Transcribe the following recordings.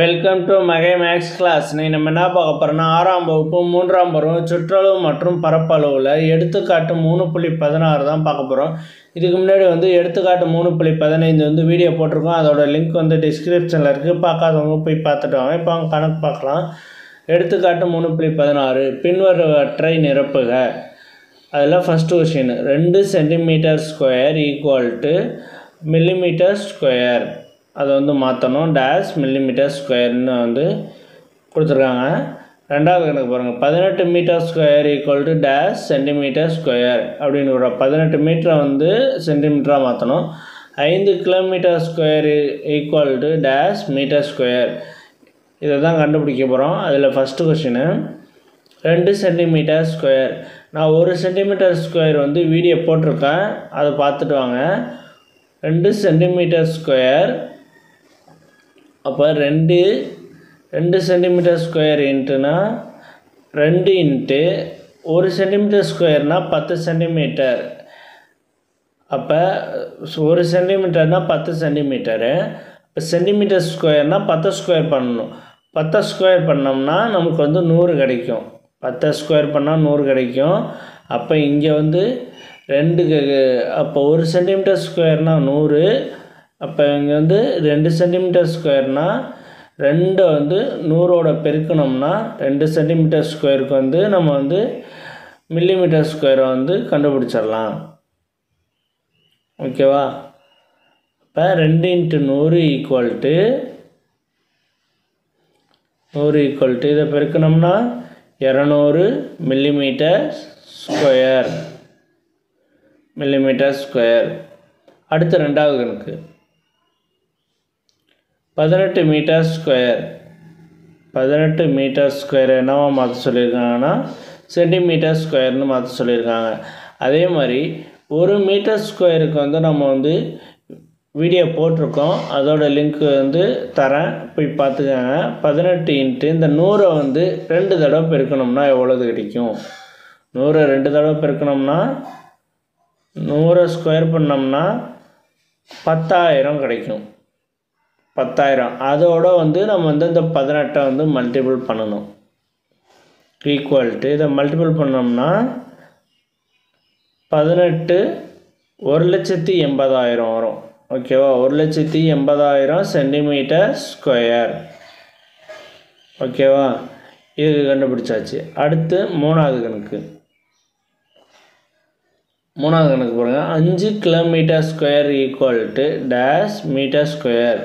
Welcome to மகை maths class. நீங்கள் நம்ம என்ன பார்க்க போகிறோன்னா 6ஆம் வகுப்பு 3ஆம் பருவம் சுற்றளவு மற்றும் பரப்பளவில் எடுத்துக்காட்டு 3.16 தான் பார்க்க போகிறோம். இதுக்கு முன்னாடி எடுத்துக்காட்டு 3.15 வீடியோ போட்டிருக்கோம். அதோட லிங்க் டிஸ்கிரிப்ஷனில் இருக்குது. பார்க்காதவங்க போய் பார்த்துட்டு வாங்க. இப்போ அவங்க கணக்கு பார்க்கலாம். எடுத்துக்காட்டு 3.16 பின்வருவற்றை நிரப்புக. அதில் first question 2 centimetre square equal to millimetre square. அதை மாற்றணும். டேஷ் மில்லிமீட்டர் ஸ்கொயர்னு கொடுத்துருக்காங்க. ரெண்டாவது கணக்கு பாருங்கள். 18 metre square equal to dash centimetre square அப்படின்னு ஒரு 18 மீட்டரை சென்டிமீட்டராக மாற்றணும். 5 kilometre square equal to dash metre square. இதை தான் கண்டுபிடிக்க போகிறோம். அதில் ஃபஸ்ட்டு கொஸ்டின் 2 சென்டிமீட்டர் ஸ்கொயர். நான் 1 சென்டிமீட்டர் ஸ்கொயர் வீடியோ போட்டிருக்கேன். அதை பார்த்துட்டு வாங்க. 2 சென்டிமீட்டர் ஸ்கொயர். அப்போ 2 சென்டிமீட்டர் ஸ்கொயர் இன்ட்டுனா 2 இன்ட்டு 1 சென்டிமீட்டர் ஸ்கொயர்னால் 10 சென்டிமீட்டர். அப்போ 1 சென்டிமீட்டர்னால் 10 சென்டிமீட்டரு. இப்போ சென்டிமீட்டர் ஸ்கொயர்னால் 10 ஸ்கொயர் பண்ணணும். 10 ஸ்கொயர் பண்ணோம்னா நமக்கு 100 கிடைக்கும். 10 ஸ்கொயர் பண்ணால் 100 கிடைக்கும். அப்போ இங்கே 2 அப்போ 1 சென்டிமீட்டர் ஸ்கொயர்னால் 100. அப்போ இங்கே 2 சென்டிமீட்டர் ஸ்கொயர்னால் 2 100ஓட பெருக்கணும்னா 2 சென்டிமீட்டர் ஸ்கொயருக்கு நம்ம மில்லிமீட்டர் ஸ்கொயரை கண்டுபிடிச்சிடலாம். ஓகேவா? இப்போ 2 இன்ட்டு 100 ஈக்குவல் டு 100 இதை பெருக்கணும்னா 200 மில்லிமீட்டர் ஸ்கொயர். Millimetre square. அடுத்து ரெண்டாவது கணக்கு 18 மீட்டர் ஸ்கொயர். 18 மீட்டர் ஸ்கொயர் என்னவா மாற்ற சொல்லியிருக்காங்கன்னா சென்டிமீட்டர் ஸ்கொயர்னு மாற்ற சொல்லியிருக்காங்க. அதே மாதிரி 1 மீட்டர் ஸ்கொயருக்கு நம்ம வீடியோ போட்டிருக்கோம். அதோட லிங்க் தரேன், போய் பார்த்துக்கோங்க. 18 இன்ட்டு இந்த 100 2 தடவை பெருக்கணும்னா எவ்வளோது கிடைக்கும்? 100 2 தடவை பெருக்கணும்னா 100 ஸ்கொயர் பண்ணோம்னா 10,000 கிடைக்கும். 10,000. அதோட நம்ம இந்த 18 மல்டிபிள் பண்ணணும். ஈக்குவல் டு இதை மல்டிபிள் பண்ணோம்னா 18 1,80,000 வரும். ஓகேவா? 1,80,000 சென்டிமீட்டர் ஸ்கொயர். ஓகேவா? இது கண்டுபிடிச்சாச்சு. அடுத்து மூணாவது கணக்கு பாருங்கள். 5 kilometre square equal to dash metre square.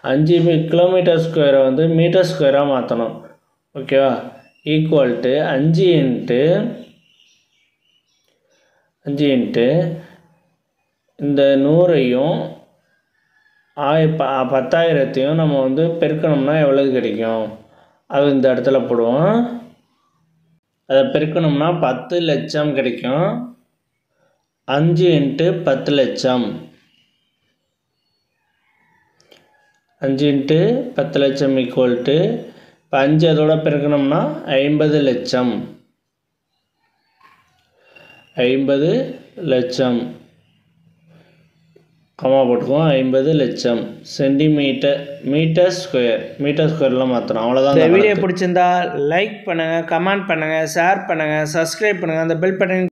5 kilometre ஸ்கொயரை மீட்டர் ஸ்கொயராக மாற்றணும். ஓகேவா? ஈக்குவல் டு 5 இன்ட்டு இந்த 100ஐயும் 10,000த்தையும் நம்ம பெருக்கணும்னா எவ்வளவு கிடைக்கும்? அது இந்த இடத்துல போடுவோம். அதை பெருக்கணும்னா 10 லட்சம் கிடைக்கும். 5 இன்ட்டு 10 லட்சம். 5 இன்ட்டு 10 லட்சம் ஈக்குவல் டு இப்போ 5 அதோட பெருக்கணும்னா 50 லட்சம். 50 லட்சம் கமா போட்டுக்குவோம். 50 லட்சம் சென்டிமீட்டர் மீட்டர் ஸ்கொயர். மீட்டர் ஸ்கொயர்லாம் மாற்றணும். அவ்வளோதான். இந்த வீடியோ பிடிச்சிருந்தா லைக் பண்ணுங்கள், கமெண்ட் பண்ணுங்கள், ஷேர் பண்ணுங்கள், சப்ஸ்கிரைப் பண்ணுங்கள். அந்த பெல் பட்டன்